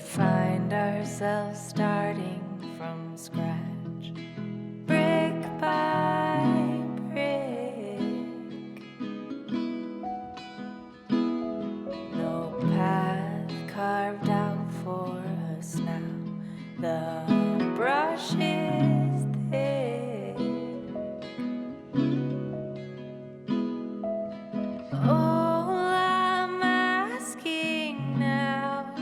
find ourselves starting from scratch, brick by brick. No path carved out for us now. The brush is thick. All I'm asking now,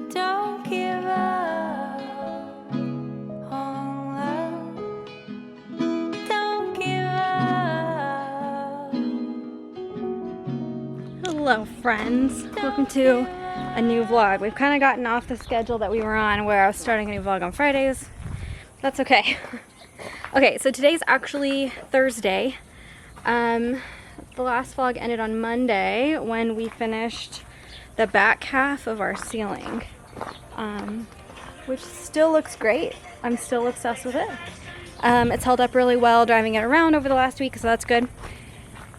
don't give up on love. Don't give up. Hello friends, welcome to a new vlog. We've kind of gotten off the schedule that we were on where I was starting a new vlog on Fridays. That's okay. Okay, so today's actually Thursday. The last vlog ended on Monday when we finished the back half of our ceiling, which still looks great. I'm still obsessed with it. It's held up really well driving it around over the last week, so that's good.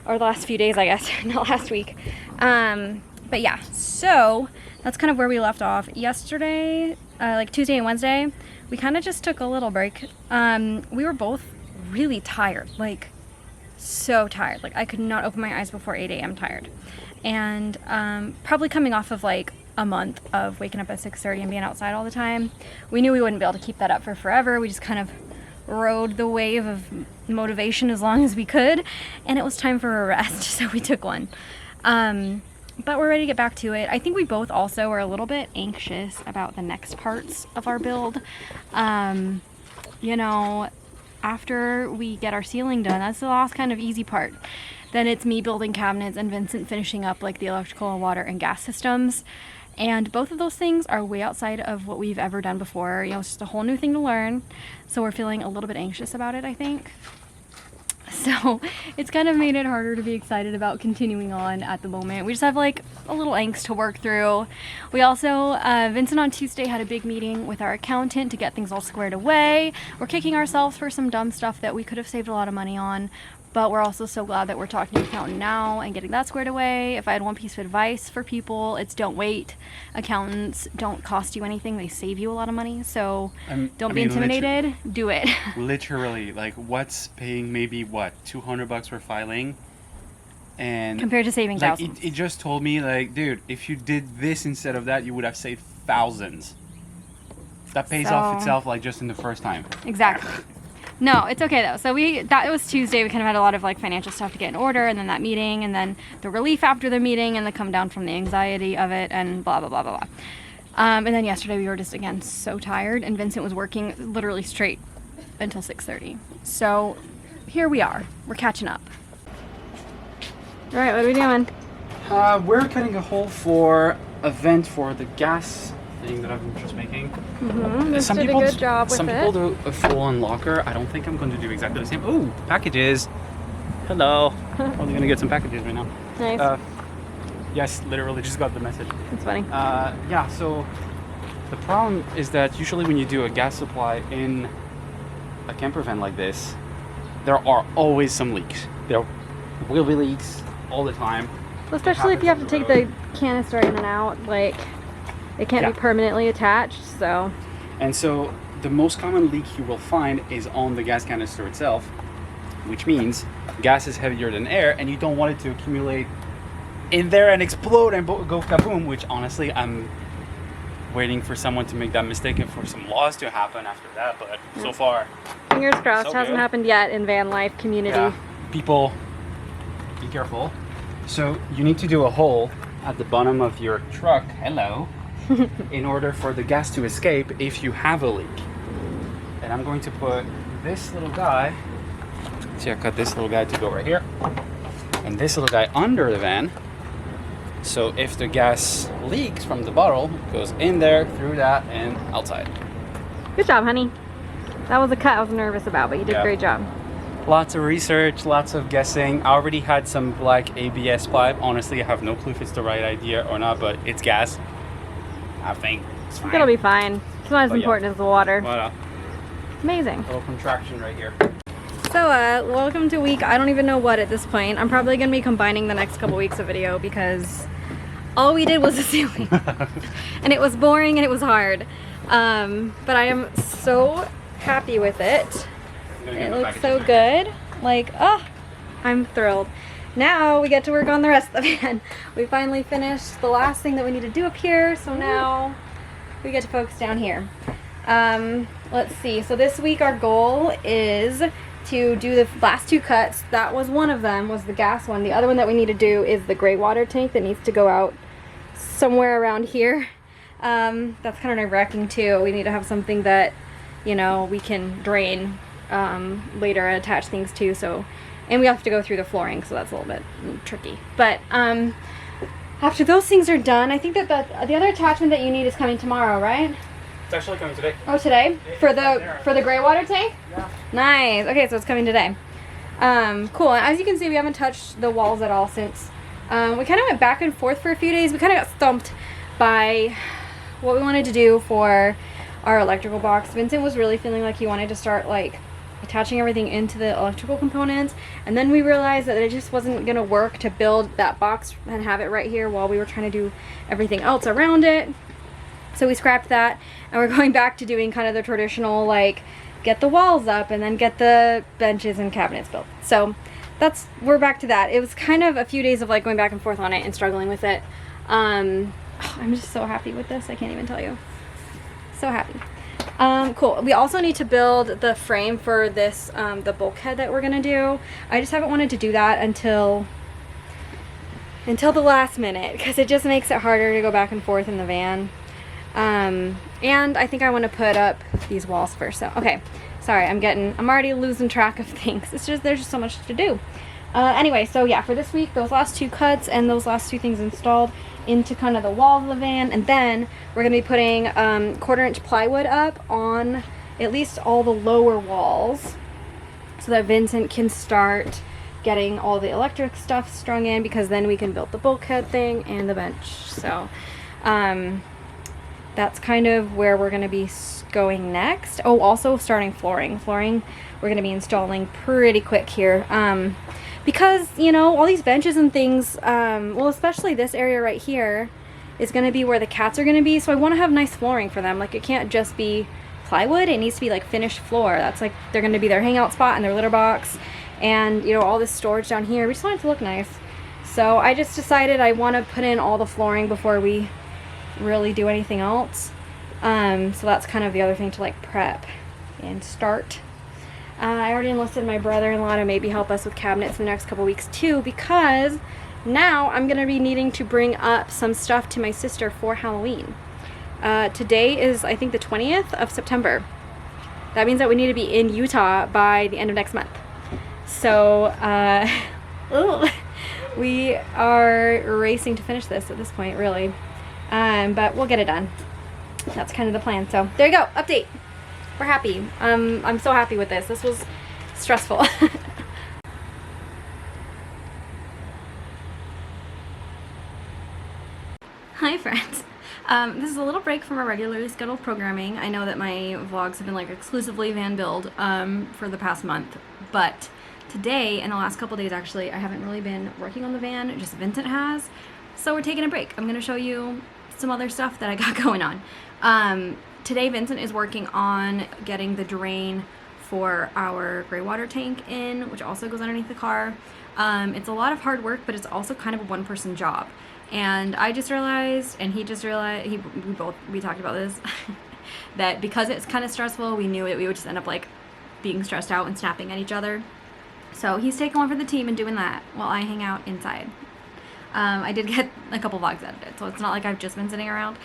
Or the last few days, I guess, not last week. But yeah, so that's kind of where we left off. Yesterday, like Tuesday and Wednesday, we kind of just took a little break. We were both really tired, like so tired. Like I could not open my eyes before 8 a.m. tired. And probably coming off of like a month of waking up at 6:30 and being outside all the time. We knew we wouldn't be able to keep that up for forever. We just kind of rode the wave of motivation as long as we could, and it was time for a rest, so we took one. But we're ready to get back to it. I think we both also are a little bit anxious about the next parts of our build. You know, after we get our ceiling done, that's the last kind of easy part. Then it's me building cabinets and Vincent finishing up like the electrical, water, and gas systems. And both of those things are way outside of what we've ever done before. You know, it's just a whole new thing to learn. So we're feeling a little bit anxious about it, I think. So it's kind of made it harder to be excited about continuing on at the moment. We just have like a little angst to work through. We also, Vincent on Tuesday had a big meeting with our accountant to get things all squared away. We're kicking ourselves for some dumb stuff that we could have saved a lot of money on. But we're also so glad that we're talking to the accountant now and getting that squared away. If I had one piece of advice for people, it's don't wait. Accountants don't cost you anything. They save you a lot of money. So don't be intimidated. Do it. Literally, like what's paying maybe what, $200 for filing? And compared to saving like thousands. it just told me like, dude, if you did this instead of that, you would have saved thousands. That pays off itself like just in the first time. Exactly. No, it's okay though. So that was Tuesday. We kind of had a lot of like financial stuff to get in order, and then that meeting, and then the relief after the meeting, and the come down from the anxiety of it, and blah blah blah blah blah. And then yesterday we were just again so tired, and Vincent was working literally straight until 6:30. So here we are. We're catching up. All right, what are we doing? We're cutting a hole for a vent for the gas thing that I'm just making. Some did a good job with some it. people do a full-on locker. I don't think I'm going to do exactly the same. Oh, packages. Hello. Probably gonna get some packages right now. Nice. Yes, literally just got the message. That's funny. Yeah, so the problem is that usually when you do a gas supply in a camper van like this, there are always some leaks. There will be leaks all the time. Well, especially if you have to take the canister in and out, like it can't be permanently attached, so. And so the most common leak you will find is on the gas canister itself, which means gas is heavier than air and you don't want it to accumulate in there and explode and go kaboom, which honestly I'm waiting for someone to make that mistake and for some laws to happen after that, but so far fingers crossed, so hasn't good. happened yet in van life community. Yeah, people be careful. So you need to do a hole at the bottom of your truck, hello, in order for the gas to escape if you have a leak. And I'm going to put this little guy, see I cut this little guy to go right here, and this little guy under the van. So if the gas leaks from the bottle, it goes in there, through that, and outside. Good job, honey. That was a cut I was nervous about, but you did a great job. Lots of research, lots of guessing. I already had some black ABS pipe. Honestly, I have no clue if it's the right idea or not, but it's gas. I think it's fine. It'll be fine. It's not as important as the water. Voila. Amazing. Little contraction right here. So, welcome to week, I don't even know what at this point. I'm probably going to be combining the next couple weeks of video because all we did was the ceiling. And it was boring and it was hard. But I am so happy with it. It looks so good. Like, oh, I'm thrilled. Now we get to work on the rest of the van. We finally finished the last thing that we need to do up here, so now we get to focus down here. Let's see, so this week our goal is to do the last 2 cuts. That was one of them, was the gas one. The other one that we need to do is the gray water tank that needs to go out somewhere around here. That's kind of nerve-wracking too. We need to have something that, you know, we can drain later and attach things to, so, and we have to go through the flooring, so that's a little bit tricky. But after those things are done, I think that the other attachment that you need is coming tomorrow, right? It's actually coming today. Oh, today? For the gray water tank? Yeah. Nice. Okay, so it's coming today. Cool. And as you can see, we haven't touched the walls at all since we kind of went back and forth for a few days. We kind of got stumped by what we wanted to do for our electrical box. Vincent was really feeling like he wanted to start like attaching everything into the electrical components, and then we realized that it just wasn't going to work to build that box and have it right here while we were trying to do everything else around it. So we scrapped that, and we're going back to doing kind of the traditional, like, get the walls up and then get the benches and cabinets built. So we're back to that. It was kind of a few days of like going back and forth on it and struggling with it. I'm just so happy with this. I can't even tell you. So happy. Cool. We also need to build the frame for this, the bulkhead that we're gonna do. I just haven't wanted to do that until the last minute, because it just makes it harder to go back and forth in the van. And I think I want to put up these walls first. So, okay, sorry, I'm already losing track of things. There's just so much to do. Anyway, so yeah, for this week, those last 2 cuts and those last 2 things installed into kind of the wall of the van, and then we're gonna be putting 1/4-inch plywood up on at least all the lower walls, so that Vincent can start getting all the electric stuff strung in, because then we can build the bulkhead thing and the bench. So, that's kind of where we're going to be going next. Oh, also starting flooring. Flooring we're going to be installing pretty quick here. Because, you know, all these benches and things, well, especially this area right here is going to be where the cats are going to be. So I want to have nice flooring for them. Like, it can't just be plywood. It needs to be like finished floor. That's like, they're going to be their hangout spot and their litter box. And, you know, all this storage down here. We just want it to look nice. So I just decided I want to put in all the flooring before we really do anything else. So that's kind of the other thing to like prep and start. I already enlisted my brother-in-law to maybe help us with cabinets in the next couple weeks too, because now I'm gonna be needing to bring up some stuff to my sister for Halloween. Today is, I think, the 20th of September. That means that we need to be in Utah by the end of next month. So we are racing to finish this at this point, really. But we'll get it done. That's kind of the plan. So there you go. Update. We're happy. I'm so happy with this. This was stressful. Hi friends. This is a little break from our regularly scheduled programming. I know that my vlogs have been like exclusively van build for the past month, but today and the last couple days actually I haven't really been working on the van, just Vincent has. So we're taking a break. I'm going to show you some other stuff that I got going on. Today Vincent is working on getting the drain for our gray water tank in, which also goes underneath the car. It's a lot of hard work, but it's also kind of a one-person job. And I just realized, and he just realized, we talked about this, that because it's kind of stressful, we knew that we would just end up like being stressed out and snapping at each other. So he's taking one for the team and doing that while I hang out inside. I did get a couple vlogs edited, so it's not like I've just been sitting around.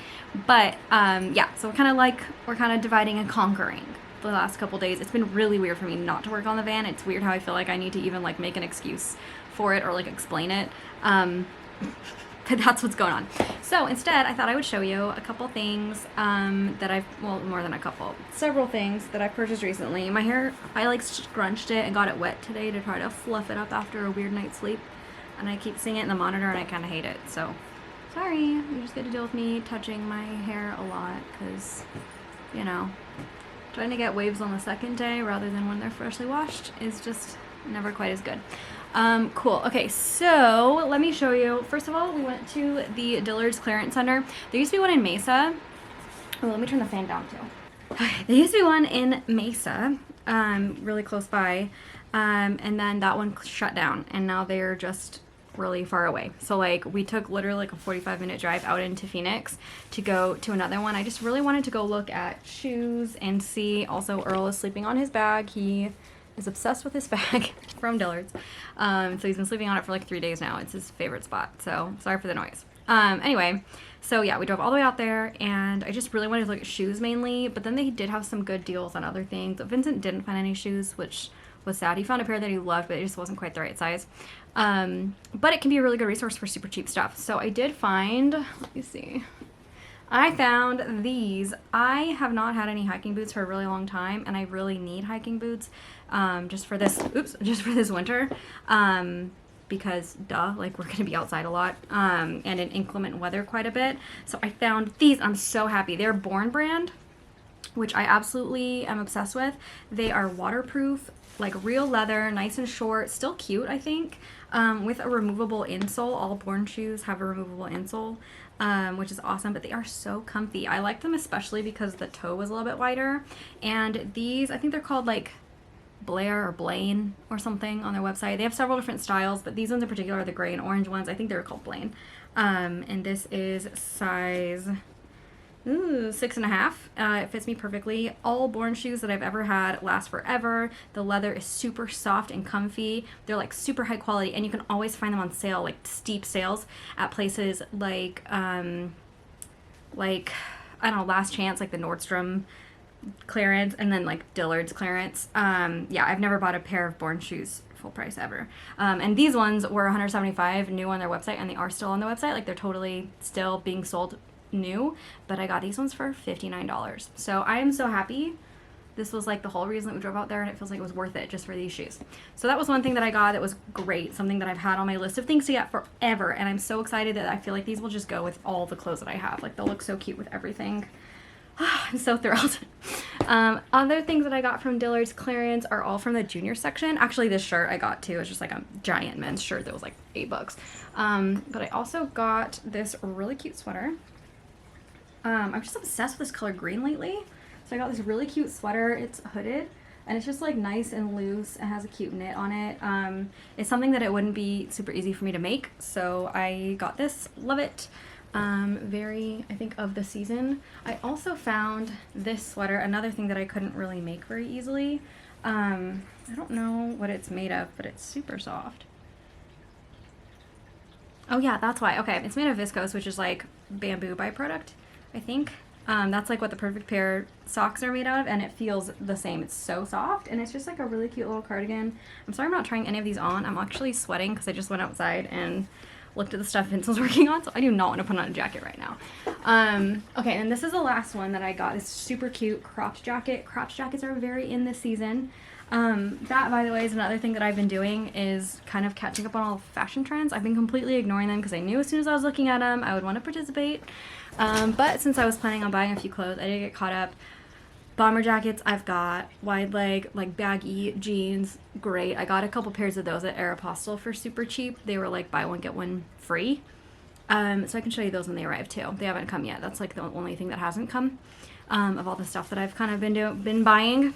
But yeah, so we're kind of dividing and conquering the last couple days. It's been really weird for me not to work on the van. It's weird how I feel like I need to even like make an excuse for it or like explain it. But that's what's going on. So instead, I thought I would show you a couple things that I've, well, more than a couple, several things that I purchased recently. My hair, I like scrunched it and got it wet today to try to fluff it up after a weird night's sleep. And I keep seeing it in the monitor and I kind of hate it. So sorry, you just get to deal with me touching my hair a lot because, you know, trying to get waves on the second day rather than when they're freshly washed is just never quite as good. Cool. Okay, so let me show you. First of all, we went to the Dillard's Clearance Center. There used to be one in Mesa. Oh, let me turn the fan down too. Okay, there used to be one in Mesa, really close by, and then that one shut down, and now they're just really far away. So like we took literally like a 45-minute drive out into Phoenix to go to another one. I just really wanted to go look at shoes and see. Also, Earl is sleeping on his bag. He is obsessed with his bag from Dillard's. So he's been sleeping on it for like 3 days now. It's his favorite spot. So sorry for the noise. Anyway, so yeah, we drove all the way out there, and I just really wanted to look at shoes mainly, but then they did have some good deals on other things. Vincent didn't find any shoes, which was sad. He found a pair that he loved, but it just wasn't quite the right size. But it can be a really good resource for super cheap stuff. So I did find, let me see. I found these. I have not had any hiking boots for a really long time, and I really need hiking boots just for this winter. Because duh, like we're gonna be outside a lot and in inclement weather quite a bit. So I found these. I'm so happy. They're Born brand, which I absolutely am obsessed with. They are waterproof, like real leather, nice and short, still cute, I think, with a removable insole. All Born shoes have a removable insole, which is awesome, but they are so comfy. I like them especially because the toe was a little bit wider, and these, I think they're called like Blair or Blaine or something on their website. They have several different styles, but these ones in particular are the gray and orange ones. I think they're called Blaine. And this is size 6.5. It fits me perfectly. All Born shoes that I've ever had last forever. The leather is super soft and comfy. They're like super high quality, and you can always find them on sale, like steep sales at places like I don't know, Last Chance, like the Nordstrom clearance, and then like Dillard's clearance. Yeah, I've never bought a pair of Born shoes full price ever. And these ones were $175 new on their website, and they are still on the website. Like they're totally still being sold new, but I got these ones for $59. So I am so happy. This was like the whole reason that we drove out there, and it feels like it was worth it just for these shoes. So that was one thing that I got that was great, something that I've had on my list of things to get forever, and I'm so excited that I feel like these will just go with all the clothes that I have. Like they'll look so cute with everything. I'm so thrilled. Other things that I got from Dillard's clearance are all from the junior section. Actually, this shirt I got too. It's just like a giant men's shirt that was like $8. But I also got this really cute sweater. I'm just obsessed with this color green lately. So I got this really cute sweater. It's hooded, and it's just like nice and loose and has a cute knit on it. It's something that it wouldn't be super easy for me to make, so I got this. Love it. Very, I think, of the season. I also found this sweater, another thing that I couldn't really make very easily. I don't know what it's made of, but it's super soft. Oh yeah, that's why. Okay, it's made of viscose, which is like bamboo byproduct, I think. That's like what the Perfect Pair socks are made out of, and it feels the same. It's so soft, and it's just like a really cute little cardigan. I'm sorry I'm not trying any of these on. I'm actually sweating because I just went outside and looked at the stuff Vince was working on, so I do not want to put on a jacket right now. Okay, and this is the last one that I got. This super cute cropped jacket. Cropped jackets are very in this season. That, by the way, is another thing that I've been doing, is kind of catching up on all fashion trends. I've been completely ignoring them because I knew as soon as I was looking at them, I would want to participate. But since I was planning on buying a few clothes, I did get caught up. Bomber jackets, I've got wide leg, like baggy jeans, great. I got a couple pairs of those at Aeropostale for super cheap. They were like buy one, get one free. So I can show you those when they arrive too. They haven't come yet. That's like the only thing that hasn't come of all the stuff that I've kind of been buying.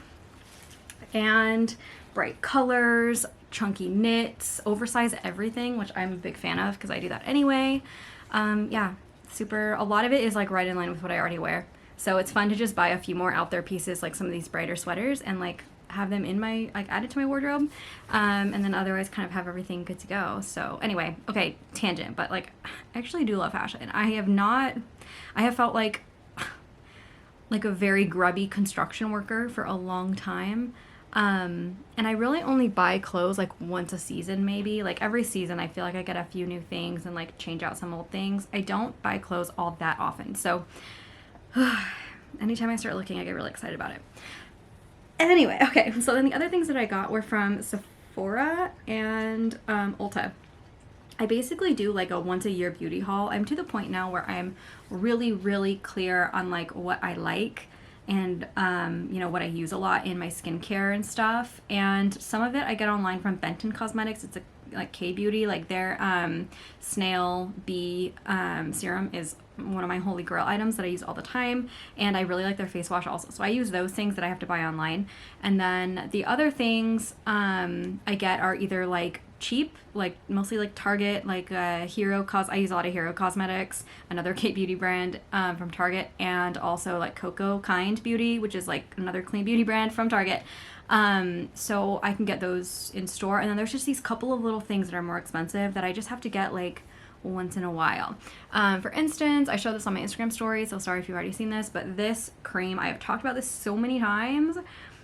And bright colors, chunky knits, oversized everything, which I'm a big fan of because I do that anyway. Yeah, a lot of it is like right in line with what I already wear. So it's fun to just buy a few more out there pieces, like some of these brighter sweaters, and like have them in my, like added to my wardrobe. And then otherwise kind of have everything good to go. So anyway, okay, tangent, but like I actually do love fashion. I have felt like a very grubby construction worker for a long time. And I really only buy clothes like once a season, maybe. Like every season I feel like I get a few new things and like change out some old things. I don't buy clothes all that often. So anytime I start looking, I get really excited about it. Anyway, okay, so then the other things that I got were from Sephora and Ulta. I basically do like a once a year beauty haul. I'm to the point now where I'm really, really clear on like what I like and you know, what I use a lot in my skincare and stuff. And some of it I get online from Benton Cosmetics. It's a like K-Beauty, like their snail bee serum is one of my holy grail items that I use all the time, and I really like their face wash also. So I use those things that I have to buy online. And then the other things I get are either like cheap, like mostly like Target, like Hero I use a lot of Hero Cosmetics, another K-Beauty brand from Target, and also like Coco Kind Beauty, which is like another clean beauty brand from Target. So I can get those in store. And then there's just these couple of little things that are more expensive that I just have to get like once in a while. For instance, I showed this on my Instagram story, so sorry if you've already seen this, but this cream, I have talked about this so many times,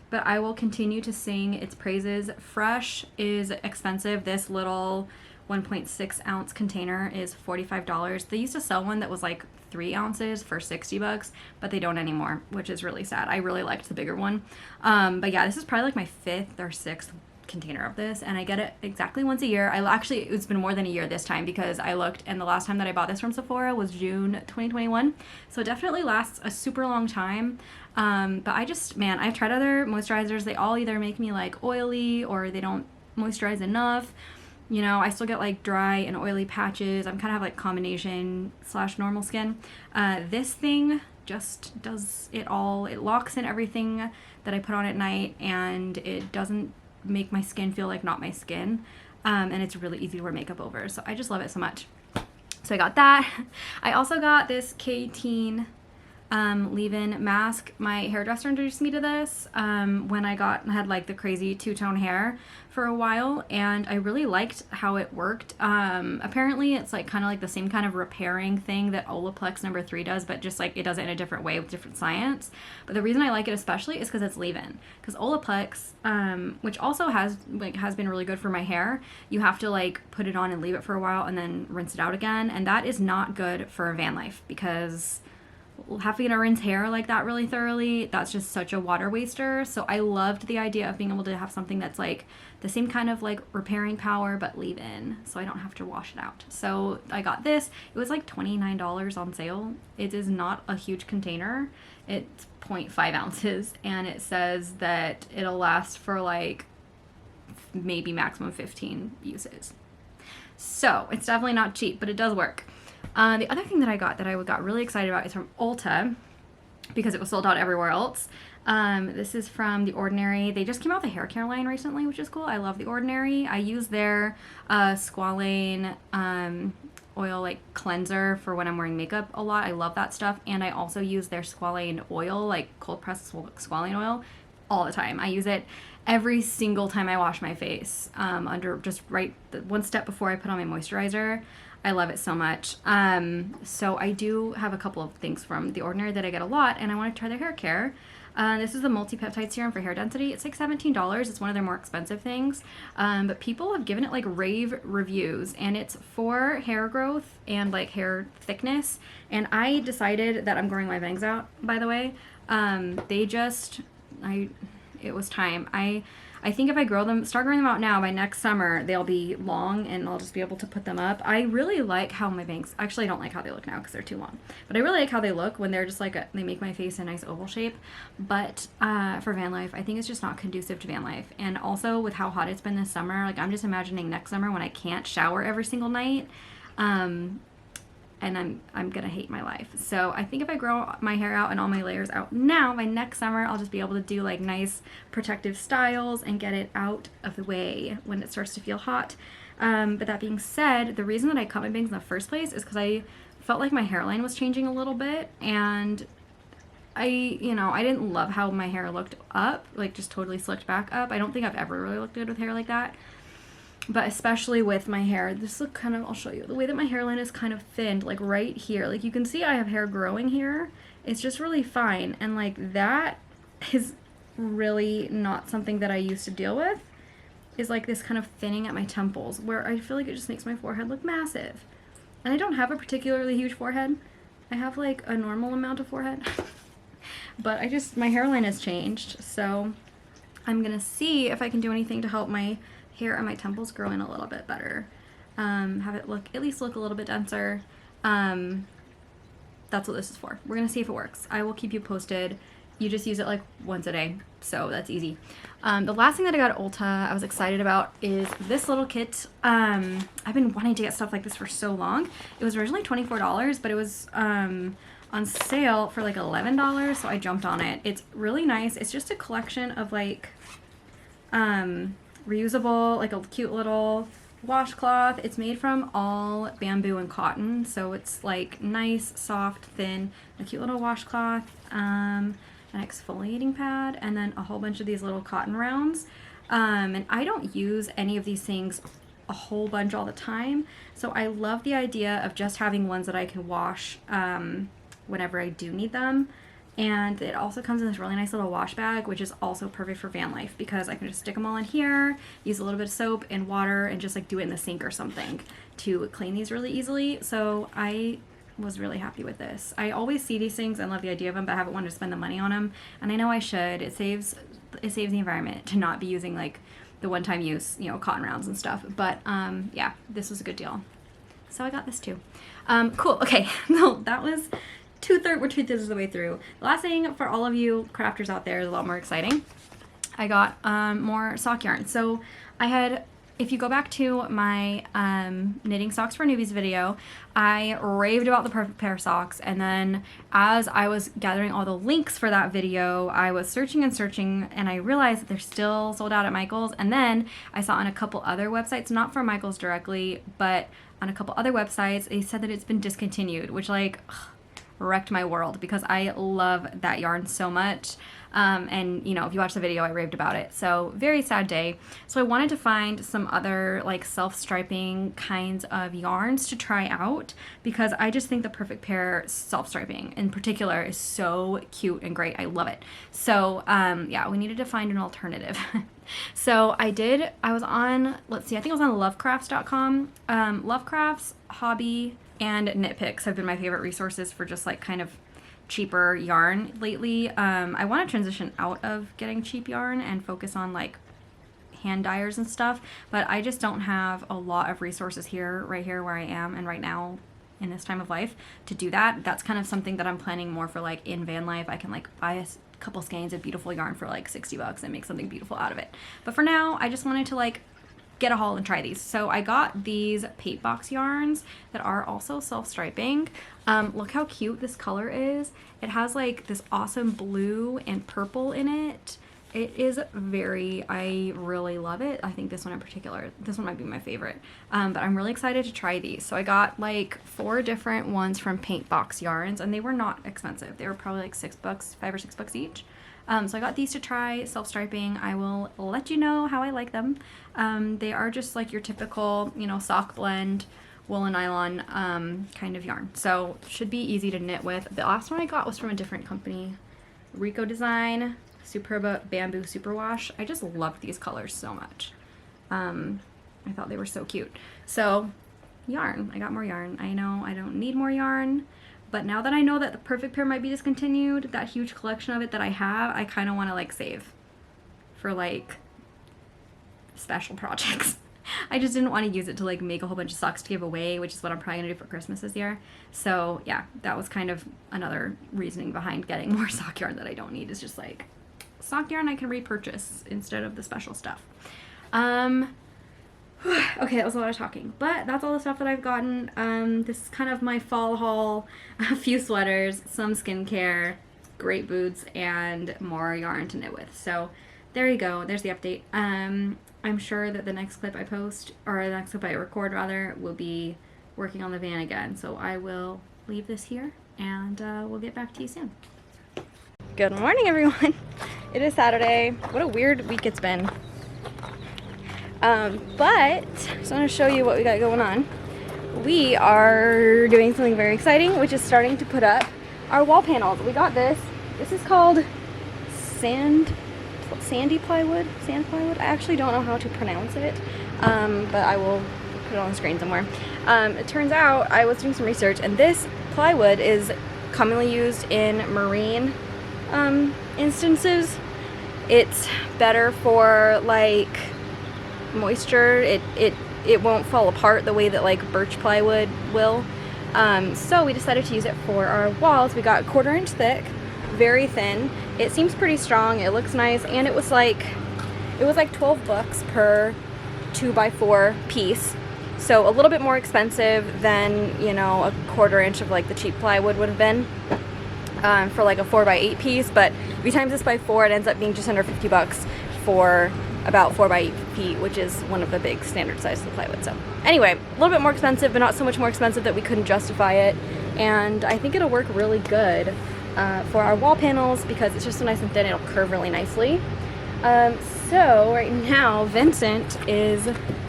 but I will continue to sing its praises. Fresh is expensive. This little 1.6 ounce container is $45. They used to sell one that was like 3 ounces for $60, but they don't anymore, which is really sad. I really liked the bigger one. But yeah, this is probably like my 5th or 6th container of this, and I get it exactly once a year. It's been more than a year this time because I looked, and the last time that I bought this from Sephora was June 2021, so it definitely lasts a super long time. But I've tried other moisturizers. They all either make me like oily or they don't moisturize enough. You know, I still get like dry and oily patches. I'm kind of have like combination / normal skin. This thing just does it all. It locks in everything that I put on at night, and it doesn't make my skin feel like not my skin. And it's really easy to wear makeup over. So I just love it so much. So I got that. I also got this K-Teen leave-in mask. My hairdresser introduced me to this when I had like the crazy two-tone hair for a while, and I really liked how it worked. Apparently it's like kind of like the same kind of repairing thing that Olaplex No. 3 does, but just like it does it in a different way with different science. But the reason I like it especially is because it's leave-in. Because Olaplex, which also has been really good for my hair, you have to like put it on and leave it for a while and then rinse it out again, and that is not good for van life because having to rinse hair like that really thoroughly, that's just such a water waster. So I loved the idea of being able to have something that's like the same kind of like repairing power but leave in, so I don't have to wash it out. So I got this. It was like $29 on sale. It is not a huge container. It's 0.5 ounces, and it says that it'll last for like maybe maximum 15 uses. So it's definitely not cheap, but it does work. The other thing that I got really excited about is from Ulta, because it was sold out everywhere else. This is from The Ordinary. They just came out with a hair care line recently, which is cool. I love The Ordinary. I use their squalane oil like cleanser for when I'm wearing makeup a lot. I love that stuff. And I also use their squalane oil, like cold pressed squalane oil, all the time. I use it every single time I wash my face, under just one step before I put on my moisturizer. I love it so much. So I do have a couple of things from The Ordinary that I get a lot, and I want to try their hair care. This is the multi-peptide serum for hair density. It's like $17. It's one of their more expensive things, but people have given it like rave reviews, and it's for hair growth and like hair thickness. And I decided that I'm growing my bangs out, by the way. It was time. I think if I start growing them out now, by next summer, they'll be long and I'll just be able to put them up. I really like how my bangs, actually I don't like how they look now because they're too long, but I really like how they look when they're just like, they make my face a nice oval shape. But for van life, I think it's just not conducive to van life. And also with how hot it's been this summer, like I'm just imagining next summer when I can't shower every single night. And I'm gonna hate my life. So I think if I grow my hair out and all my layers out now, by next summer I'll just be able to do like nice protective styles and get it out of the way when it starts to feel hot. But that being said, the reason that I cut my bangs in the first place is because I felt like my hairline was changing a little bit, and I didn't love how my hair looked up, like just totally slicked back up. I don't think I've ever really looked good with hair like that. But especially with my hair, this look kind of, I'll show you, the way that my hairline is kind of thinned, like right here. Like you can see I have hair growing here. It's just really fine. And like that is really not something that I used to deal with, is like this kind of thinning at my temples, where I feel like it just makes my forehead look massive. And I don't have a particularly huge forehead. I have like a normal amount of forehead. But my hairline has changed. So I'm gonna see if I can do anything to help my hair and my temples grow in a little bit better. Have it at least look a little bit denser. That's what this is for. We're gonna see if it works. I will keep you posted. you just use it like once a day, so that's easy. The last thing that I got at Ulta I was excited about is this little kit. I've been wanting to get stuff like this for so long. It was originally $24, but it was on sale for like $11, so I jumped on it. It's really nice. It's just a collection of like reusable, like a cute little washcloth. It's made from all bamboo and cotton, so it's like nice, soft, thin, a cute little washcloth, an exfoliating pad, and then a whole bunch of these little cotton rounds. And I don't use any of these things a whole bunch all the time, so I love the idea of just having ones that I can wash whenever I do need them. And it also comes in this really nice little wash bag, which is also perfect for van life because I can just stick them all in here, use a little bit of soap and water, and just like do it in the sink or something to clean these really easily. So I was really happy with this. I always see these things and love the idea of them, but I haven't wanted to spend the money on them, and I know I should. It saves the environment to not be using like the one-time use, you know, cotton rounds and stuff. But yeah, this was a good deal. So I got this too. Cool. Okay, no, that was we're 2/3 of the way through. The last thing for all of you crafters out there is a lot more exciting. I got more sock yarn. So I had, if you go back to my knitting socks for newbies video, I raved about the Perfect Pair socks, and then as I was gathering all the links for that video, I was searching and searching, and I realized that they're still sold out at Michaels. And then I saw on a couple other websites, not from Michaels directly, but on a couple other websites, they said that it's been discontinued, which like wrecked my world because I love that yarn so much. And you know, if you watch the video, I raved about it. So very sad day. So I wanted to find some other like self-striping kinds of yarns to try out because I just think the Perfect Pair self-striping in particular is so cute and great. I love it. So yeah, we needed to find an alternative. So I was on, let's see, I think it was on lovecrafts.com. Lovecrafts, Hobby, and Knitpicks have been my favorite resources for just like kind of cheaper yarn lately. I want to transition out of getting cheap yarn and focus on like hand dyers and stuff, but I just don't have a lot of resources right here where I am and right now in this time of life to do that. That's kind of something that I'm planning more for like in van life. I can like buy a couple skeins of beautiful yarn for like $60 and make something beautiful out of it. But for now, I just wanted to like get a haul and try these. So I got these Paint Box yarns that are also self-striping. Look how cute this color is. It has like this awesome blue and purple in it. It is I really love it. I think this one in particular, this one might be my favorite. But I'm really excited to try these. So I got like 4 different ones from Paint Box yarns, and they were not expensive. They were probably like $5 or $6 each. So I got these to try self-striping. I will let you know how I like them. They are just like your typical, you know, sock blend, wool and nylon kind of yarn. So should be easy to knit with. The last one I got was from a different company, Rico Design Superba Bamboo Superwash. I just love these colors so much. I thought they were so cute. So yarn, I got more yarn. I know I don't need more yarn, but now that I know that the Perfect Pair might be discontinued, that huge collection of it that I have, I kind of want to like save for like special projects. I just didn't want to use it to like make a whole bunch of socks to give away, which is what I'm probably gonna do for Christmas this year. So yeah, that was kind of another reasoning behind getting more sock yarn that I don't need, is just like sock yarn I can repurchase instead of the special stuff. Okay, that was a lot of talking, but that's all the stuff that I've gotten. This is kind of my fall haul. A few sweaters, some skincare, great boots, and more yarn to knit with. So there you go. There's the update. I'm sure that the next clip I post, or the next clip I record rather, will be working on the van again. So I will leave this here, and we'll get back to you soon. Good morning, everyone. It is Saturday. What a weird week it's been. But I just want to show you what we got going on. We are doing something very exciting, which is starting to put up our wall panels. We got this. This is called sand plywood. I actually don't know how to pronounce it, but I will put it on the screen somewhere. It turns out I was doing some research, and this plywood is commonly used in marine instances. It's better for like moisture. It won't fall apart the way that like birch plywood will. So we decided to use it for our walls. We got 1/4 inch thick very thin. It seems pretty strong. It looks nice, and it was like $12 per 2x4 piece. So a little bit more expensive than, you know, a 1/4 inch of like the cheap plywood would have been for like a 4x8 piece. But if you times this by 4, it ends up being just under $50 for about 4x8 feet, which is one of the big standard sizes of plywood. So anyway, a little bit more expensive, but not so much more expensive that we couldn't justify it. And I think it'll work really good for our wall panels because it's just so nice and thin. It'll curve really nicely. So right now Vincent is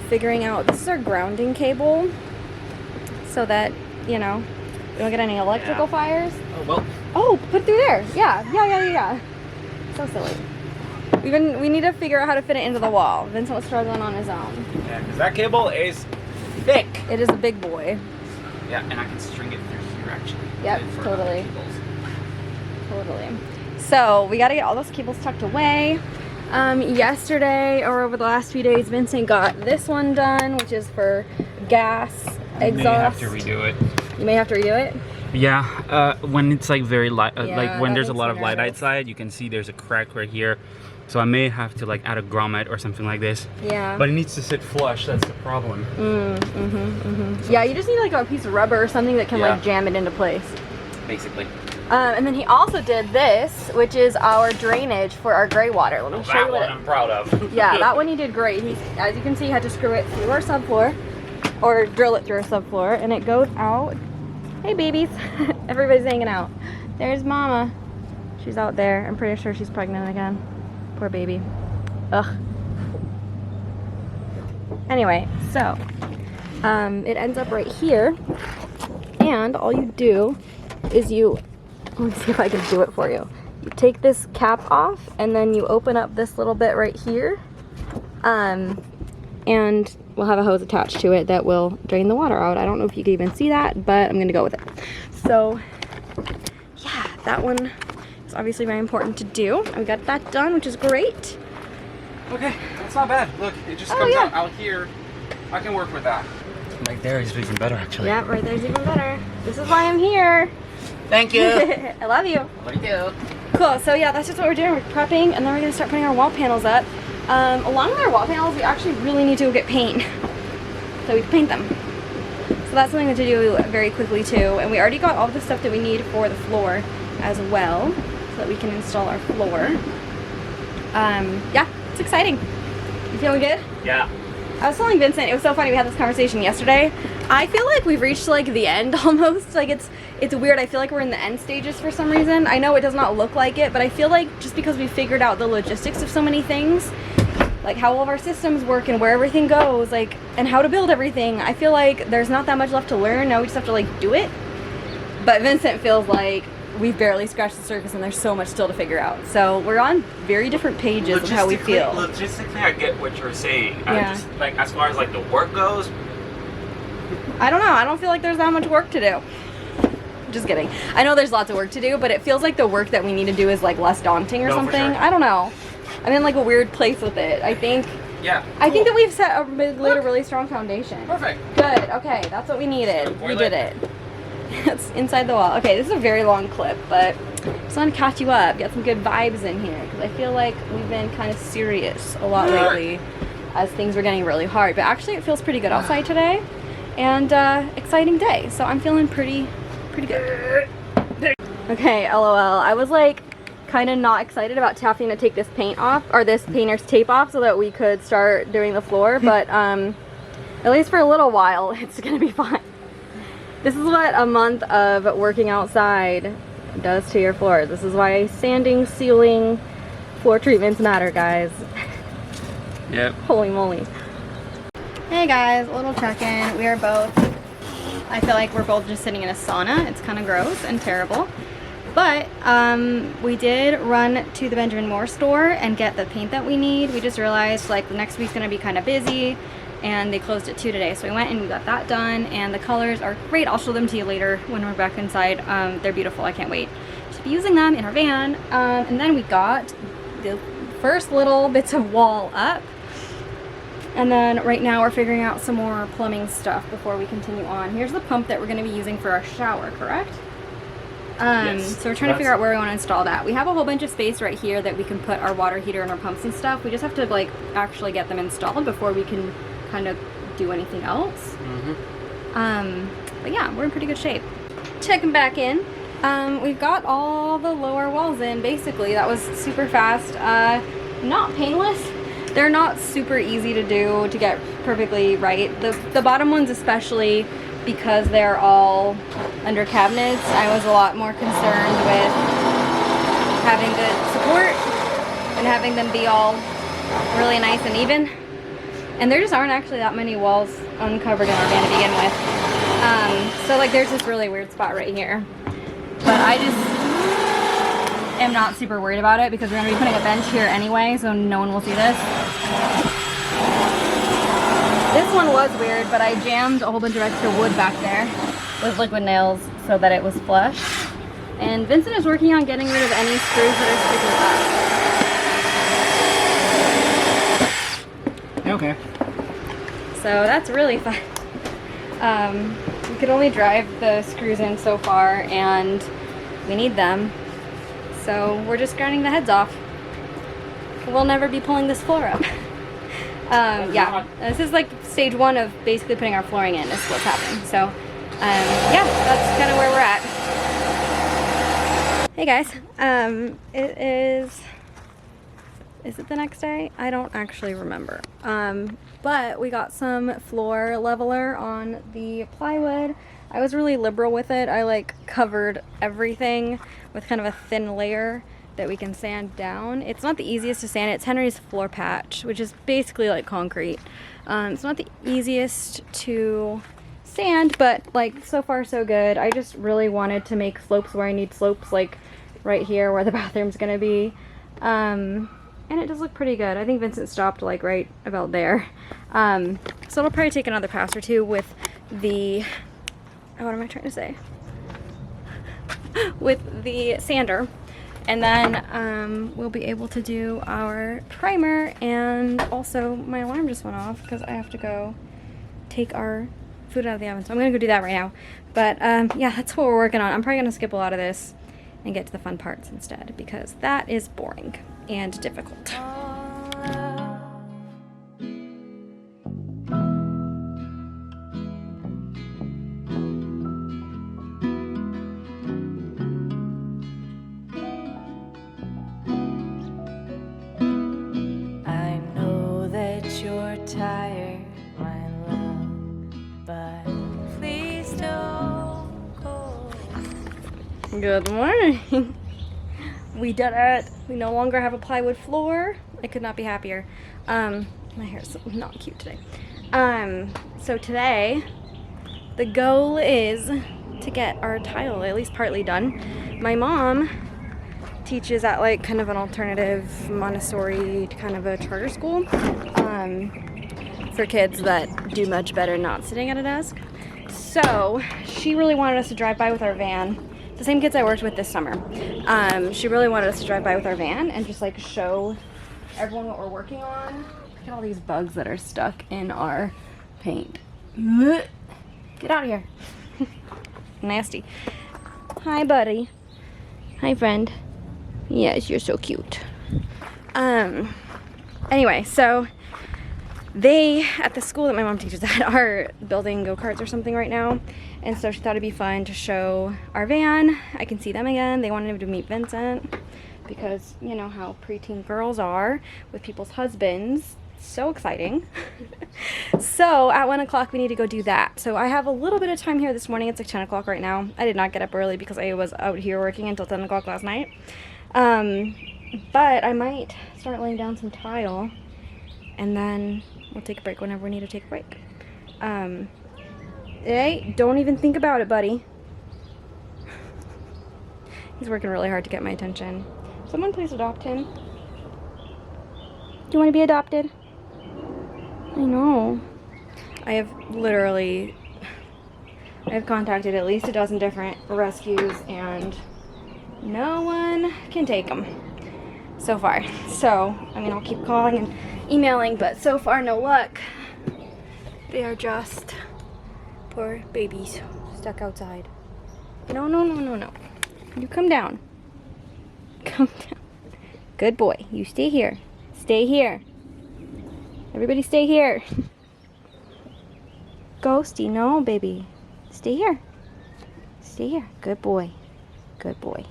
figuring out, this is our grounding cable so that, you know, we don't get any electrical fires. Oh, well. Oh, put it through there. Yeah. So silly. We need to figure out how to fit it into the wall. Vincent was struggling on his own. Yeah, because that cable is thick. It is a big boy. Yeah, and I can string it through here actually. Yep, For totally. cables. Totally. So we got to get all those cables tucked away. Yesterday, or over the last few days, Vincent got this one done, which is for gas exhaust. You may have to redo it. You may have to redo it? Yeah, when it's like very light, Yeah, like when that there's a makes lot me of light nervous. outside, you can see there's a crack right here. So I may have to like add a grommet or something like this. Yeah. But it needs to sit flush, that's the problem. Yeah, you just need like a piece of rubber or something that can Yeah. like jam it into place. Basically. And then he also did this, which is our drainage for our gray water. Let me show you That what one I'm proud of. Yeah, that one he did great. He, as you can see, had to screw it through our subfloor, or drill it through our subfloor, and it goes out. Hey, babies. Everybody's hanging out. There's Mama. She's out there. I'm pretty sure she's pregnant again. Poor baby. Ugh. Anyway, so it ends up right here, and all you do is let me see if I can do it for you. You take this cap off, and then you open up this little bit right here, and we'll have a hose attached to it that will drain the water out. I don't know if you can even see that, but I'm gonna go with it. So yeah, that one is obviously very important to do. And we got that done, which is great. Okay, that's not bad. Look, it just Oh, comes yeah. out here. I can work with that. Right there is even better actually. Yeah, right there's even better. This is why I'm here. Thank you. I love you. What do you do? Cool, so yeah, that's just what we're doing. We're prepping, and then we're gonna start putting our wall panels up. Along with our wall panels, we actually really need to go get paint, so we can paint them. So that's something to do very quickly too. And we already got all the stuff that we need for the floor as well, so that we can install our floor. Yeah, it's exciting. You feeling good? Yeah. I was telling Vincent, it was so funny, we had this conversation yesterday. I feel like we've reached like the end almost. Like it's weird. I feel like we're in the end stages for some reason. I know it does not look like it, but I feel like just because we figured out the logistics of so many things, like how all of our systems work and where everything goes, like, and how to build everything, I feel like there's not that much left to learn. Now we just have to like do it. But Vincent feels like we've barely scratched the surface and there's so much still to figure out. So we're on very different pages of how we feel. Logistically, I get what you're saying. Yeah. I just, like, as far as like the work goes, I don't know. I don't feel like there's that much work to do. Just kidding. I know there's lots of work to do, but it feels like the work that we need to do is like less daunting or No, for something. sure. I don't know. I'm in like a weird place with it. I think yeah. I think cool. that we've laid a really strong foundation. Perfect. Good. Okay, that's what we needed. We did it. It's inside the wall. Okay, this is a very long clip, but just want to catch you up, get some good vibes in here, because I feel like we've been kind of serious a lot lately as things were getting really hard. But actually, it feels pretty good outside today, and exciting day. So I'm feeling pretty good. Okay, LOL. I was like kind of not excited about having to take this paint off, or this painter's tape off, so that we could start doing the floor. But at least for a little while, it's gonna be fine. This is what a month of working outside does to your floors. This is why sanding, sealing, floor treatments matter, guys. Yep. Holy moly. Hey guys, a little check-in. We are both, I feel like we're both just sitting in a sauna. It's kind of gross and terrible. But we did run to the Benjamin Moore store and get the paint that we need. We just realized like the next week's gonna be kind of busy, and they closed at 2 today, so we went and we got that done, and the colors are great. I'll show them to you later when we're back inside. They're beautiful. I can't wait to be using them in our van. And then we got the first little bits of wall up, and then right now we're figuring out some more plumbing stuff before we continue on. Here's the pump that we're going to be using for our shower, correct? Yes. So we're trying to figure out where we want to install that. We have a whole bunch of space right here that we can put our water heater and our pumps and stuff. We just have to like actually get them installed before we can kind of do anything else. But yeah, we're in pretty good shape. Checking back in. We've got all the lower walls in basically. That was super fast. Not painless. They're not super easy to do to get perfectly right. The bottom ones especially, because they're all under cabinets, I was a lot more concerned with having good support and having them be all really nice and even. And there just aren't actually that many walls uncovered in our van to begin with. So like there's this really weird spot right here. But I just am not super worried about it because we're going to be putting a bench here anyway, so no one will see this. This one was weird, but I jammed a whole bunch of extra wood back there with liquid nails so that it was flush. And Vincent is working on getting rid of any screws that are sticking up. Okay. So that's really fun. We could only drive the screws in so far and we need them. So we're just grinding the heads off. We'll never be pulling this floor up. Yeah, this is like stage one of basically putting our flooring in is what's happening. So yeah, that's kind of where we're at. Hey guys, it is it the next day? I don't actually remember. But we got some floor leveler on the plywood. I was really liberal with it. I like covered everything with kind of a thin layer that we can sand down. It's not the easiest to sand. It's Henry's floor patch, which is basically like concrete. It's not the easiest to sand, but like so far so good. I just really wanted to make slopes where I need slopes, like right here where the bathroom's gonna be. And it does look pretty good. I think Vincent stopped like right about there. So it'll probably take another pass or two with the, what am I trying to say? With the sander. And then we'll be able to do our primer. And also my alarm just went off because I have to go take our food out of the oven. So I'm gonna go do that right now. But yeah, that's what we're working on. I'm probably gonna skip a lot of this and get to the fun parts instead because that is boring and difficult. I know that you're tired, my love, but please don't go. Good morning. We did it. We no longer have a plywood floor. I could not be happier. My hair's not cute today. So today, the goal is to get our tile at least partly done. My mom teaches at like kind of an alternative Montessori kind of a charter school for kids that do much better not sitting at a desk. So she really wanted us to drive by with our van. The same kids I worked with this summer. She really wanted us to drive by with our van and just like show everyone what we're working on. Look at all these bugs that are stuck in our paint. Get out of here. Nasty. Hi, buddy. Hi, friend. Yes, you're so cute. Anyway, so they, at the school that my mom teaches at, are building go-karts or something right now. And so she thought it'd be fun to show our van. I can see them again. They wanted to meet Vincent because you know how preteen girls are with people's husbands. So exciting. So at 1 o'clock we need to go do that. So I have a little bit of time here this morning. It's like 10 o'clock right now. I did not get up early because I was out here working until 10 o'clock last night. But I might start laying down some tile and then we'll take a break whenever we need to take a break. Hey, don't even think about it, buddy. He's working really hard to get my attention. Someone please adopt him. Do you want to be adopted? I know. I have contacted at least a dozen different rescues and no one can take them so far. So, I mean, I'll keep calling and emailing, but so far no luck. They are just poor babies stuck outside. No. You come down. Come down. Good boy. You stay here. Stay here. Everybody stay here. Ghosty, no, baby. Stay here. Stay here. Good boy. Good boy.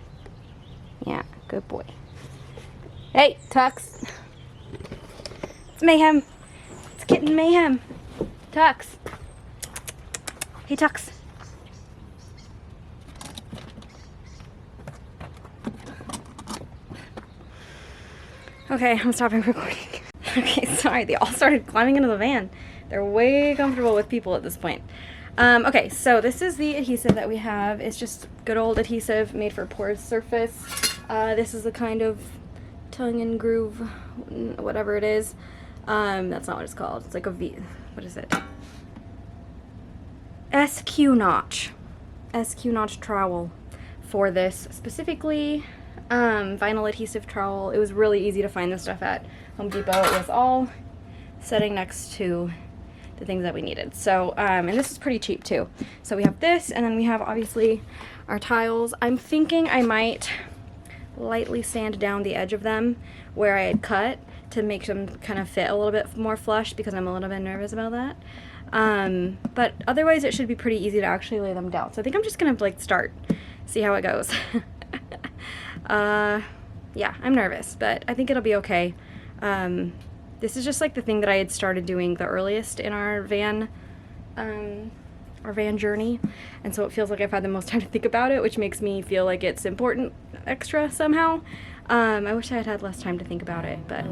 Yeah, good boy. Hey, Tux. It's Mayhem. It's kitten Mayhem. Tux. Hey, Tux. Okay, I'm stopping recording. Okay, sorry, they all started climbing into the van. They're way comfortable with people at this point. Okay, so this is the adhesive that we have. It's just good old adhesive made for porous surface. This is the kind of tongue and groove, whatever it is. That's not what it's called. It's like a V, what is it? SQ notch. SQ notch trowel for this specifically. Vinyl adhesive trowel. It was really easy to find this stuff at Home Depot. It was all sitting next to the things that we needed. So, and this is pretty cheap too. So we have this, and then we have obviously our tiles. I'm thinking I might lightly sand down the edge of them where I had cut to make them kind of fit a little bit more flush, because I'm a little bit nervous about that. But otherwise it should be pretty easy to actually lay them down. So I think I'm just gonna like start, see how it goes. Yeah, I'm nervous, but I think it'll be okay. This is just like the thing that I had started doing the earliest in our van journey, and so it feels like I've had the most time to think about it, which makes me feel like it's important extra somehow. I wish I had had less time to think about it, but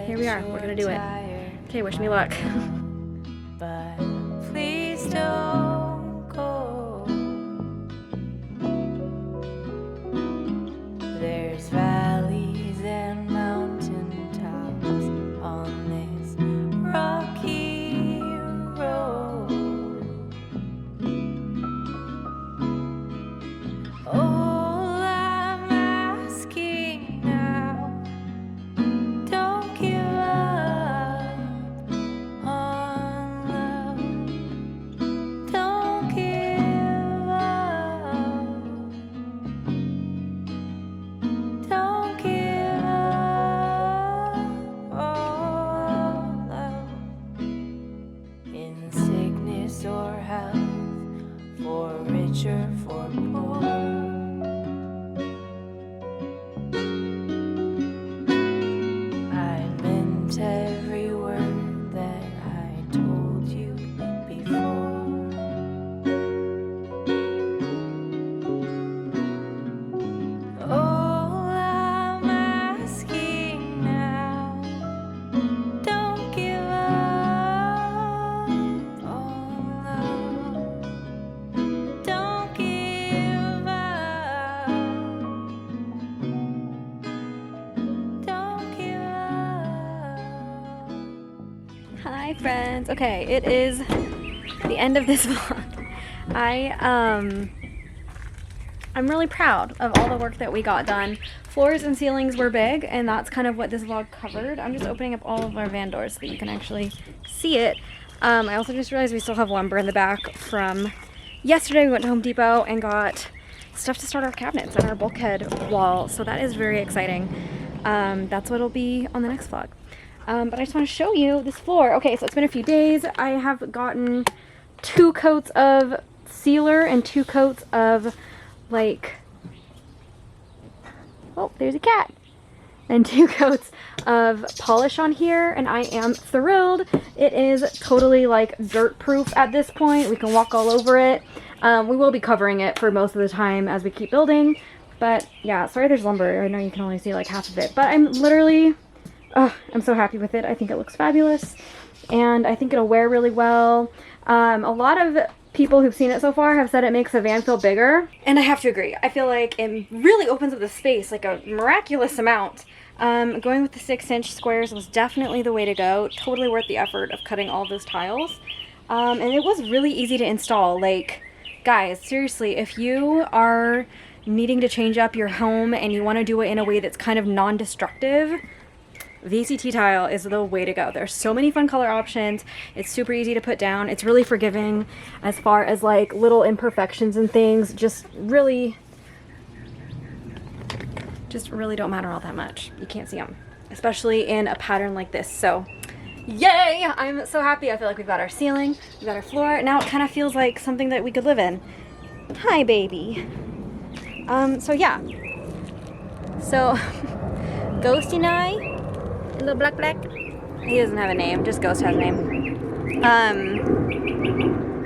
here we are. We're gonna do it. Okay, wish me luck. But please don't go. There's valleys and mountain tops on this rocky road. All I'm asking now, don't give up on love. Don't give up. Don't give up on love. In sickness or health, for rich or for poor. I meant every word that I told you before. All I'm asking now, don't give up on love. Don't give up. Don't give up. Hi friends. Okay, it is the end of this vlog. I'm really proud of all the work that we got done. Floors and ceilings were big, and that's kind of what this vlog covered. I'm just opening up all of our van doors so that you can actually see it. I also just realized we still have lumber in the back from yesterday. We went to Home Depot and got stuff to start our cabinets and our bulkhead wall, so that is very exciting. That's what'll be on the next vlog. But I just want to show you this floor. Okay, so it's been a few days. I have gotten 2 coats of sealer and 2 coats of like, oh, there's a cat, and 2 coats of polish on here, and I am thrilled. It is totally like dirt proof at this point. We can walk all over it. We will be covering it for most of the time as we keep building, but yeah, sorry there's lumber. I know you can only see like half of it, but I'm literally, I'm so happy with it. I think it looks fabulous, and I think it'll wear really well. A lot of people who've seen it so far have said it makes the van feel bigger, and I have to agree. I feel like it really opens up the space like a miraculous amount. Going with the 6-inch squares was definitely the way to go. Totally worth the effort of cutting all those tiles, and it was really easy to install. Like, guys, seriously, if you are needing to change up your home and you want to do it in a way that's kind of non-destructive, VCT tile is the way to go. There's so many fun color options. It's super easy to put down. It's really forgiving as far as like little imperfections and things. Just really just really don't matter all that much. You can't see them, especially in a pattern like this. So yay, I'm so happy. I feel like we've got our ceiling, we've got our floor. Now it kind of feels like something that we could live in. Hi, baby. So yeah. So Ghosty and I, little black. He doesn't have a name, just Ghost has a name.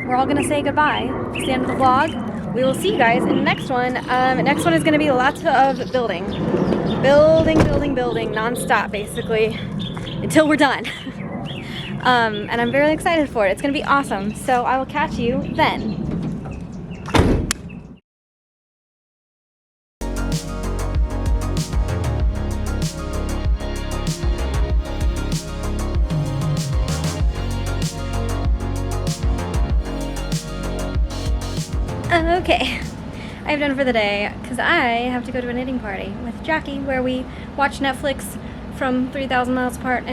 We're all gonna say goodbye. It's the end of the vlog. We will see you guys in the next one. Next one is gonna be lots of building, non-stop basically, until we're done. And I'm very excited for it. It's gonna be awesome. So I will catch you then. Okay, I'm done for the day because I have to go to a knitting party with Jackie where we watch Netflix from 3,000 miles apart and